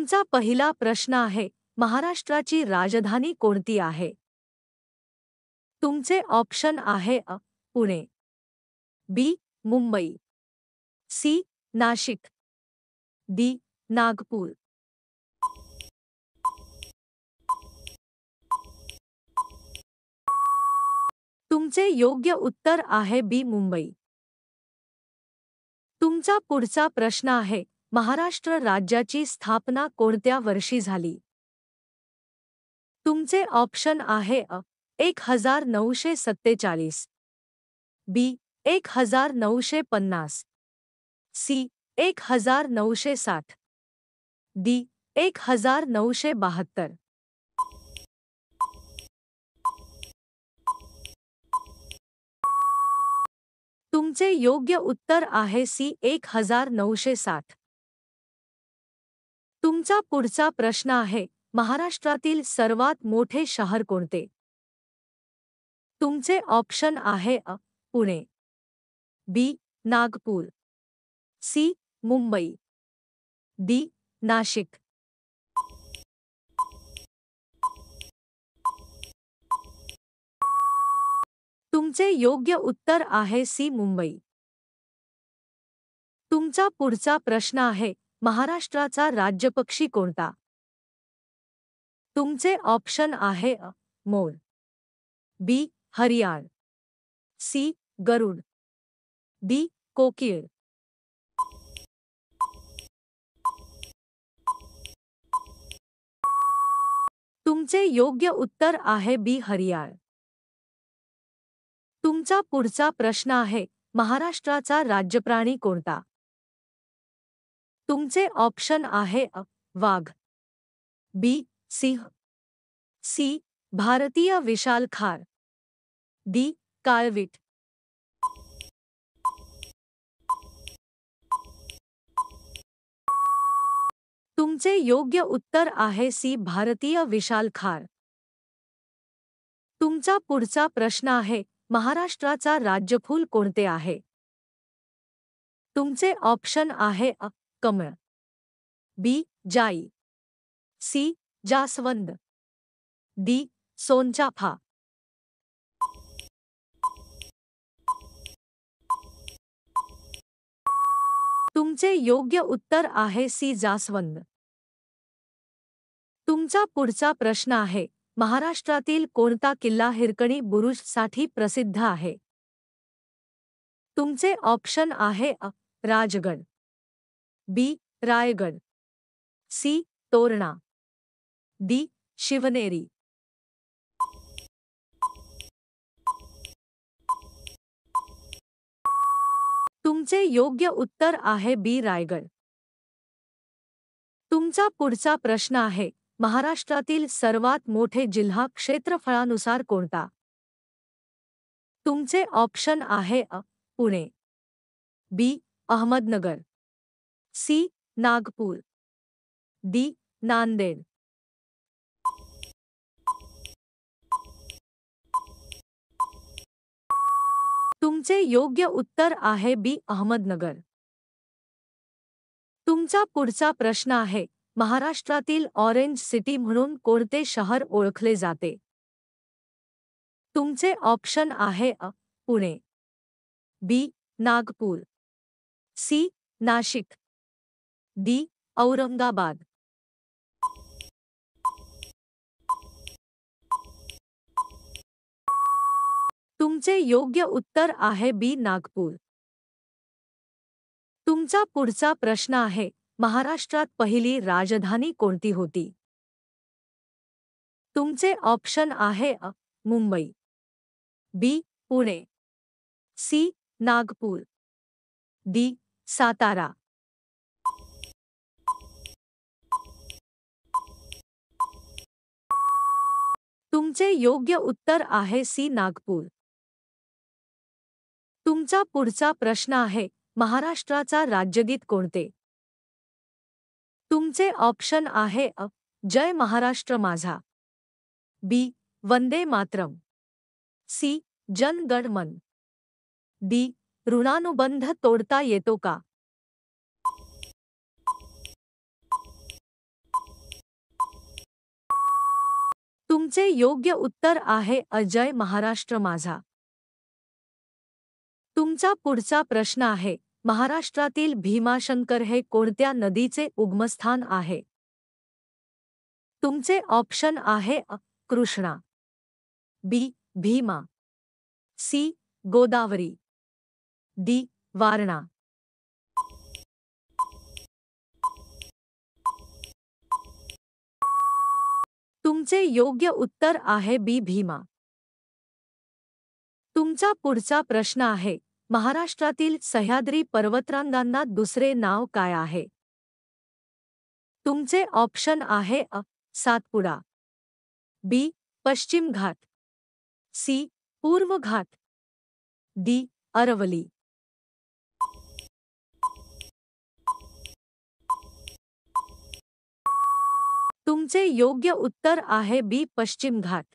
तुमचा पहिला प्रश्न आहे, महाराष्ट्राची राजधानी कोणती आहे? तुमचे ऑप्शन आहे पुणे, बी. मुंबई, सी. नाशिक, डी. नागपूर. तुमचे योग्य उत्तर आहे बी. मुंबई. तुमचा पुढचा प्रश्न आहे, महाराष्ट्र राज्याची स्थापना कोणत्या वर्षी झाली? तुमचे ऑप्शन आहे 1947, बी. 1950, सी. 1960, डी. 1972. तुमचे योग्य उत्तर आहे सी. 1960. तुमचा पुढचा प्रश्न आहे, महाराष्ट्रातील सर्वात मोठे शहर कोणते? तुमचे ऑप्शन आहे पुणे, बी. नागपूर, सी. मुंबई, डी. नाशिक. तुमचे योग्य उत्तर आहे सी. मुंबई. तुमचा पुढचा प्रश्न आहे, महाराष्ट्राचा राज्यपक्षी कोणता? तुमचे ऑप्शन आहे मोर, बी. हरियाळ, सी. गरुड, डी. कोकिळ. तुमचे योग्य उत्तर आहे बी. हरियाळ. तुमचा पुढचा प्रश्न आहे, महाराष्ट्राचा राज्यप्राणी कोणता? तुमचे ऑप्शन आहे वाघ, बी. सिंह, सी. भारतीय विशालखार, डी. काळवीट. तुमचे योग्य उत्तर आहे सी. भारतीय विशालखार. तुमचा पुढचा प्रश्न आहे, महाराष्ट्राचा राज्यफूल कोणते आहे? तुमचे ऑप्शन आहे कमळ, बी. जाई, सी. जास्वंद, डी. सोनचाफा. तुमचे योग्य उत्तर आहे सी. जास्वंद. तुमचा पुढचा प्रश्न आहे, महाराष्ट्रातील कोणता किल्ला हिरकणी बुरुजसाठी प्रसिद्ध आहे? तुमचे ऑप्शन आहे राजगड, बी. रायगड, सी. तोरणा, डी. शिवनेरी. तुमचे योग्य उत्तर आहे बी. रायगड. तुमचा पुढचा प्रश्न आहे, महाराष्ट्रातील सर्वात मोठे जिल्हा क्षेत्रफळानुसार कोणता? तुमचे ऑप्शन आहे पुणे, बी. अहमदनगर, सी. नागपूर, डी. नांदेड. तुमचे योग्य उत्तर आहे बी. अहमदनगर. तुमचा पुढचा प्रश्न आहे, महाराष्ट्रातील ऑरेंज सिटी म्हणून कोणते शहर ओळखले जाते? तुमचे ऑप्शन आहे पुणे, बी. नागपूर, सी. नाशिक, डी. औरंगाबाद. तुमचे योग्य उत्तर आहे बी. नागपूर. तुमचा पुढचा प्रश्न आहे, महाराष्ट्रात पहिली राजधानी कोणती होती? तुमचे ऑप्शन आहे मुंबई, बी. पुणे, सी. नागपूर, डी. सातारा. तुमचे योग्य उत्तर आहे सी. नागपूर. तुमचा पुढचा प्रश्न आहे, महाराष्ट्राचा राज्यगीत कोणते? तुमचे ऑप्शन आहे जय महाराष्ट्र माझा, बी. वंदे मातरम, सी. जन गण मन, डी. ऋणानुबंध तोडता येतो का. तुमचे योग्य उत्तर आहे अजय, महाराष्ट्र माझा. तुमचा पुढचा प्रश्न आहे, महाराष्ट्रातील भीमाशंकर हे कोणत्या नदीचे उगमस्थान आहे? तुमचे ऑप्शन आहे कृष्णा, बी. भीमा, सी. गोदावरी, डी. वारणा. तुमचे योग्य उत्तर आहे बी. भीमा. तुमचा पुढचा प्रश्न आहे, महाराष्ट्रातील सह्याद्री पर्वतरांगांना दुसरे नाव काय आहे? तुमचे ऑप्शन आहे सातपुडा, बी. पश्चिम घाट, सी. पूर्व घाट, डी. अरवली. तुमचे योग्य उत्तर आहे बी. पश्चिम घाट.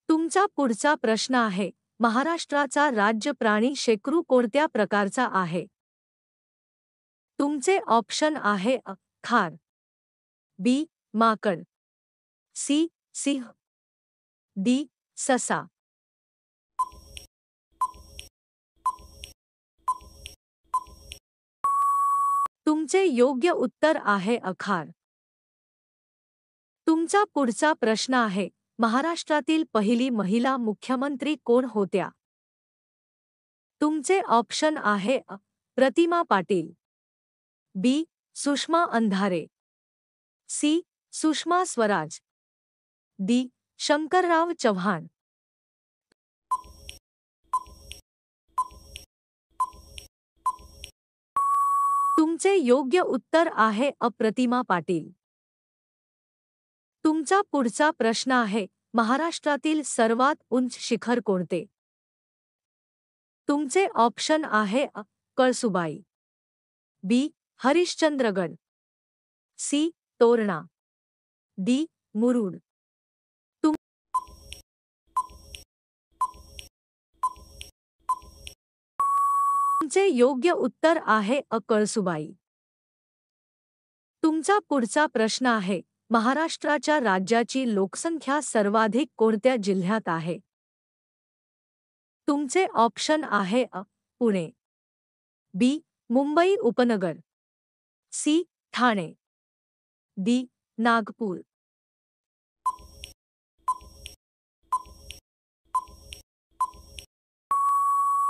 तुमचा पुढचा प्रश्न आहे, महाराष्ट्राचा राज्य प्राणी शेकरू कोणत्या प्रकारचा आहे? तुमचे ऑप्शन आहे खार, बी. माकड, सी. सिंह, डी. ससा. तुमचे योग्य उत्तर आहे खार. तुमचा पुढचा प्रश्न आहे, महाराष्ट्रातील पहिली महिला मुख्यमंत्री कोण होत्या? तुमचे ऑप्शन आहे प्रतिमा पाटील, बी. सुषमा अंधारे, सी. सुषमा स्वराज, डी. शंकरराव चव्हाण. तुमचे योग्य उत्तर आहे प्रतिमा पाटील. तुमचा पुढचा प्रश्न आहे, महाराष्ट्रातील सर्वात उंच शिखर कोणते? तुमचे ऑप्शन आहे कळसुबाई, बी. हरिश्चंद्रगड, सी. तोरणा, डी. मुरुड. तुमचे योग्य उत्तर आहे कळसुबाई. तुमचा पुढचा प्रश्न आहे, महाराष्ट्राच्या राज्याची लोकसंख्या सर्वाधिक कोणत्या जिल्ह्यात आहे? तुमचे ऑप्शन आहे पुणे, बी. मुंबई उपनगर, सी. ठाणे, डी. नागपूर.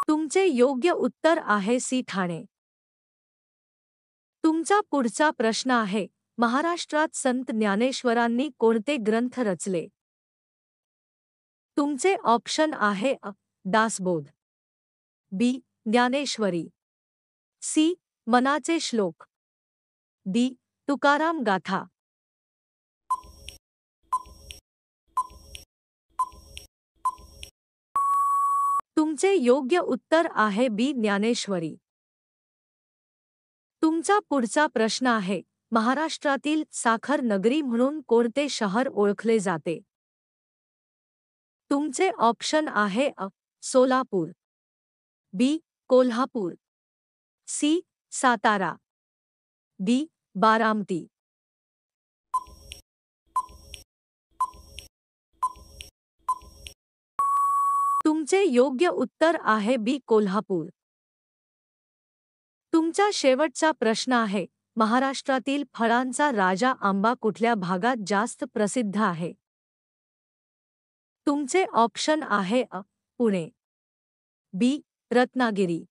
तुमचे योग्य उत्तर आहे सी. ठाणे. तुमचा पुढचा प्रश्न आहे, महाराष्ट्रात संत ज्ञानेश्वरांनी कोणते ग्रंथ रचले? तुमचे ऑप्शन आहे दासबोध, बी. ज्ञानेश्वरी, सी. मनाचे श्लोक, डी. तुकाराम गाथा. तुमचे योग्य उत्तर आहे बी. ज्ञानेश्वरी. तुमचा पुढचा प्रश्न आहे, महाराष्ट्रातील साखर नगरी म्हणून कोणते शहर ओळखले जाते? तुमचे ऑप्शन आहे सोलापूर, बी. कोल्हापूर, सी. सातारा, डी. बारामती. तुमचे योग्य उत्तर आहे बी. कोल्हापूर. तुमचा शेवटचा प्रश्न आहे, महाराष्ट्रातील फळांचा राजा आंबा कुठल्या भागात जास्त प्रसिद्ध आहे? तुमचे ऑप्शन आहे पुणे, बी. रत्नागिरी,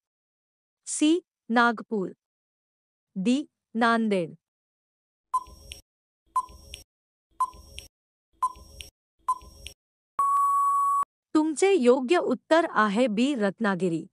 सी. नागपूर, डी. नांदेड. तुमचे योग्य उत्तर आहे बी. रत्नागिरी.